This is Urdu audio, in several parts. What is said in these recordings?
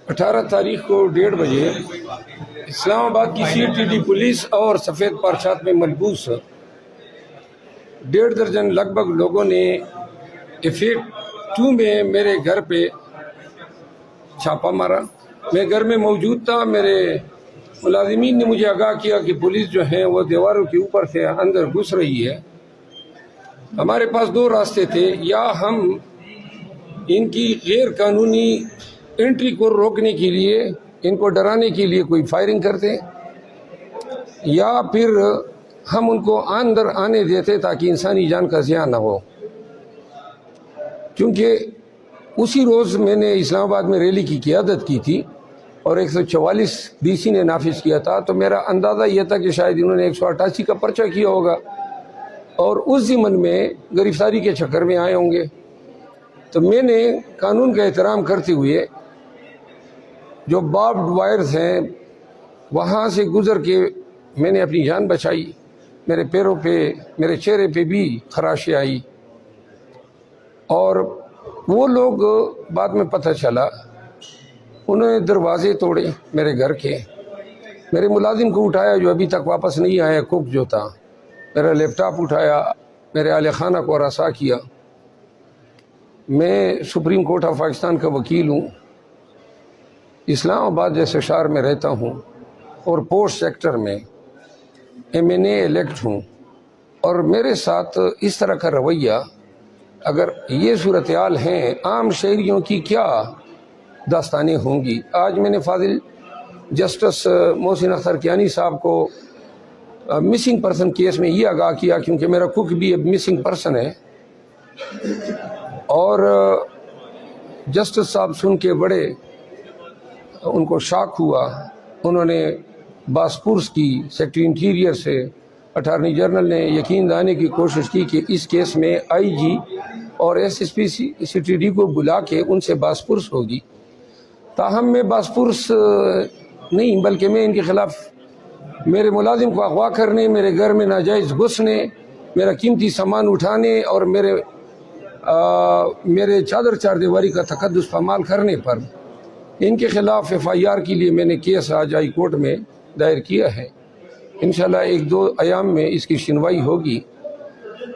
18 تاریخ کو 1:30 بجے اسلام آباد کی CTD پولیس اور سفید پارچات میں ملبوس 1.5 درجن لگ بھگ لوگوں نے ایفیٹ 2 میں میرے گھر پہ چھاپا مارا۔ میں گھر میں موجود تھا۔ میرے ملازمین نے مجھے آگاہ کیا کہ پولیس جو ہے وہ دیواروں کے اوپر سے اندر گھس رہی ہے۔ ہمارے پاس 2 راستے تھے، یا ہم ان کی غیر قانونی انٹری کو روکنے کے لیے، ان کو ڈرانے کے لیے کوئی فائرنگ کرتے، یا پھر ہم ان کو اندر آنے دیتے تاکہ انسانی جان کا زیاں نہ ہو۔ کیونکہ اسی روز میں نے اسلام آباد میں ریلی کی قیادت کی تھی اور 144 DC نے نافذ کیا تھا، تو میرا اندازہ یہ تھا کہ شاید انہوں نے 188 کا پرچہ کیا ہوگا اور اس ضمن میں گرفتاری کے چکر میں آئے ہوں گے۔ تو میں نے قانون کا احترام کرتے ہوئے جو باربڈ وائرز ہیں وہاں سے گزر کے میں نے اپنی جان بچائی۔ میرے پیروں پہ، میرے چہرے پہ بھی خراشیں آئی، اور وہ لوگ بعد میں پتہ چلا انہوں نے دروازے توڑے میرے گھر کے، میرے ملازم کو اٹھایا جو ابھی تک واپس نہیں آیا، کوک جو تھا، میرا لیپ ٹاپ اٹھایا، میرے اہل خانہ کو ہراساں کیا۔ میں سپریم کورٹ آف پاکستان کا وکیل ہوں، اسلام آباد جیسے شہر میں رہتا ہوں اور پورٹ سیکٹر میں MNA الیکٹ ہوں، اور میرے ساتھ اس طرح کا رویہ، اگر یہ صورتحال ہیں عام شہریوں کی کیا داستانیں ہوں گی۔ آج میں نے فاضل جسٹس محسن اختر کیانی صاحب کو مسنگ پرسن کیس میں یہ آگاہ کیا، کیونکہ میرا کوک بھی اب مسنگ پرسن ہے، اور جسٹس صاحب سن کے بڑے ان کو شاک ہوا۔ انہوں نے باسپورس کی سیکٹری انٹیریئر سے اٹارنی جنرل نے یقین دلانے کی کوشش کی کہ اس کیس میں IG اور SSP CTD کو بلا کے ان سے باسپورس ہوگی، تاہم میں باسپورس نہیں، بلکہ میں ان کے خلاف میرے ملازم کو اغوا کرنے، میرے گھر میں ناجائز گھسنے، میرا قیمتی سامان اٹھانے اور میرے چادر چار دیواری کا تقدس پامال کرنے پر ان کے خلاف FIR کے لیے میں نے کیس آج ہائی کورٹ میں دائر کیا ہے۔ انشاءاللہ 1-2 ایام میں اس کی سنوائی ہوگی۔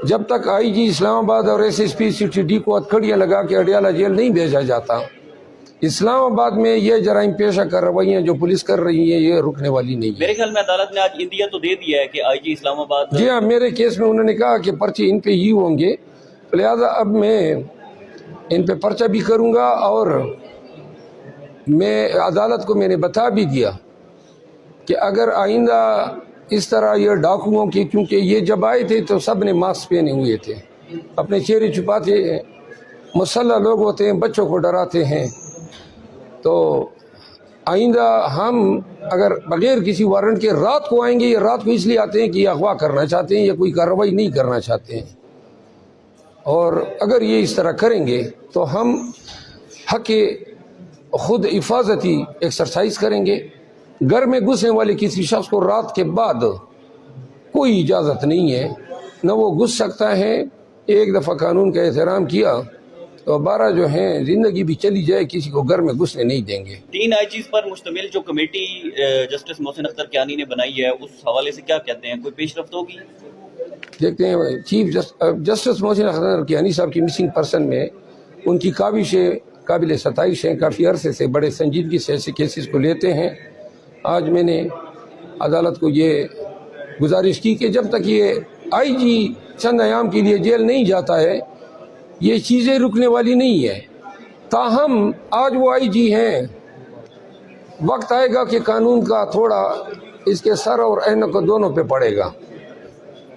جب تک IG اسلام آباد اور SSP CTD کو ہتھکڑیاں لگا کے اڈیالہ جیل نہیں بھیجا جاتا، اسلام آباد میں یہ جرائم پیشہ کر رویاں جو پولیس کر رہی ہیں یہ رکنے والی نہیں ہے۔ میرے خیال میں عدالت نے آج اندیا تو دے دیا ہے کہ IG اسلام آباد، جی ہاں، میرے کیس میں انہوں نے کہا کہ پرچے ان پہ ہی ہوں گے، لہذا اب میں ان پہ پرچہ بھی کروں گا، اور میں عدالت کو میں نے بتا بھی دیا کہ اگر آئندہ اس طرح یہ ڈاکوؤں کی، کیونکہ یہ جب آئے تھے تو سب نے ماسک پہنے ہوئے تھے، اپنے چہرے چھپاتے ہیں، مسلح لوگ ہوتے ہیں، بچوں کو ڈراتے ہیں، تو آئندہ ہم اگر بغیر کسی وارنٹ کے رات کو آئیں گے، یہ رات کو اس لیے آتے ہیں کہ یہ اغوا کرنا چاہتے ہیں یا کوئی کارروائی نہیں کرنا چاہتے ہیں، اور اگر یہ اس طرح کریں گے تو ہم حق خود حفاظتی ایکسرسائز کریں گے۔ گھر میں گھسنے والے کسی شخص کو رات کے بعد کوئی اجازت نہیں ہے، نہ وہ گھس سکتا ہے۔ ایک دفعہ قانون کا احترام کیا تو 12 جو ہیں زندگی بھی چلی جائے کسی کو گھر میں گھسنے نہیں دیں گے۔ 3 IGs پر مشتمل جو کمیٹی جسٹس محسن اختر کیانی نے بنائی ہے، اس حوالے سے کیا کہتے ہیں؟ کوئی پیش رفت ہوگی؟ دیکھتے ہیں، چیف جسٹس محسن اختر کیانی صاحب کی مسنگ پرسن میں ان کی کاوشیں قابل ستائش ہیں، کافی عرصے سے بڑے سنجیدگی سے ایسے کیسز کو لیتے ہیں۔ آج میں نے عدالت کو یہ گزارش کی کہ جب تک یہ IG چند ایام کے لیے جیل نہیں جاتا ہے یہ چیزیں رکنے والی نہیں ہے، تاہم آج وہ IG ہیں، وقت آئے گا کہ قانون کا تھوڑا اس کے سر اور عینک دونوں پہ پڑے گا۔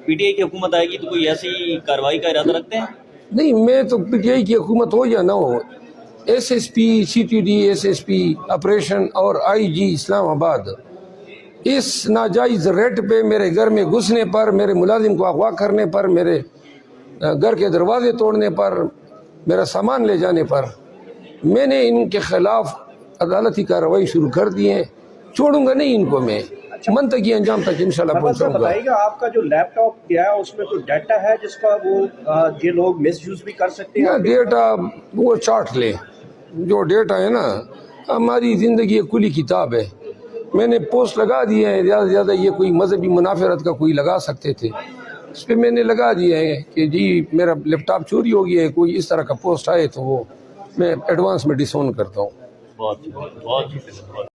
PTI کی حکومت آئے گی تو کوئی ایسی کارروائی کا ارادہ رکھتے ہیں؟ نہیں، میں تو PTI کی حکومت ہو یا نہ ہو، SSP CTD SSP آپریشن اور IG اسلام آباد اس ناجائز ریٹ پہ میرے گھر میں گھسنے پر، میرے ملازم کو اغوا کرنے پر، میرے گھر کے دروازے توڑنے پر، میرا سامان لے جانے پر میں نے ان کے خلاف عدالتی کارروائی شروع کر دی ہے۔ چھوڑوں گا نہیں ان کو، میں منطقی انجام تک انشاءاللہ پہنچاؤں گا۔ بتائیے گا آپ کا جو لیپ ٹاپ کیا ہے اس میں کوئی ڈیٹا ہے جس کا وہ یہ لوگ مس یوز بھی کر سکتے ہیں؟ ڈیٹا وہ چارٹ لیں، جو ڈیٹا ہے نا ہماری زندگی ایک کھلی کتاب ہے. میں نے پوسٹ لگا دیے ہیں زیادہ سے زیادہ، یہ کوئی مذہبی منافرت کا کوئی لگا سکتے تھے، اس پہ میں نے لگا دیا ہے کہ جی میرا لیپ ٹاپ چوری ہو گیا ہے، کوئی اس طرح کا پوسٹ آئے تو وہ میں ایڈوانس میں ڈس اون کرتا ہوں. بہت